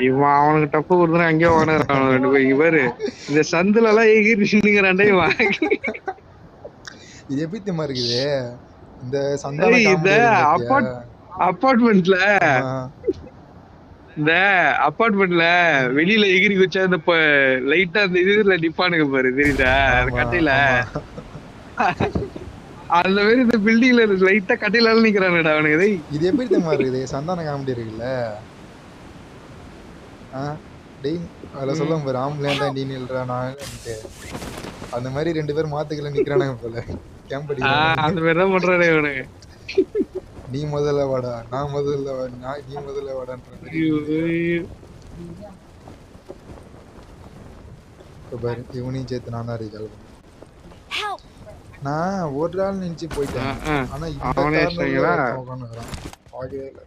இவன் அவனுக்கு டப்பு கொடுத்தா அங்கேயே உட்காந்துறான் ரெண்டு பேர். இவரு இந்த சந்துல எல்லாம் எகிரிச்சுங்கிறான்டே இவன். இது எப்படி தெரியுமா இருக்குது? இந்த சந்தான இந்த காமெடி இருக்கு பாத்தியா? அப்பார்ட்மெண்ட்ல ஆமா. இந்த அப்பார்ட்மெண்ட்ல வெளியில எகிரி வச்சா இந்த லைட்டா அந்த இதுல நிப்பானுங்க பாரு, தெரியுதா? ஆமா, கட்டையில ஆமா. அந்த மாதிரி இந்த பில்டிங்ல லைட்டா கட்டையில நிக்கிறானுடா அவனுக்கு. டேய், இது எப்படி தெரியுமா இருக்குது? சந்தான காமெடி இருக்குல்ல, டேய் அதில் சொல்லுவாங்க பாரு, ஆம்பளையாண்டா நீ நில்றா நான்ட்டு. அந்த மாதிரி 2 பேர் மாத்துக்கல நிக்கிறானுங்க போல கேம்ப் அந்த மாதிரி தான் பண்றானே இவனுக்கு. நீ முதல்ல வாடா, நான் முதல்ல நீ முதல்ல வாடான்ற மாதிரி. இப்ப பாரு, இவனையும் சேர்த்து நான் தான் ரீகால் பண்ணேன். நான் ஒரு நாள் நினைச்சு போயிட்டேன். ஆனா இந்த காரணம் பார்க்கவே இல்லை.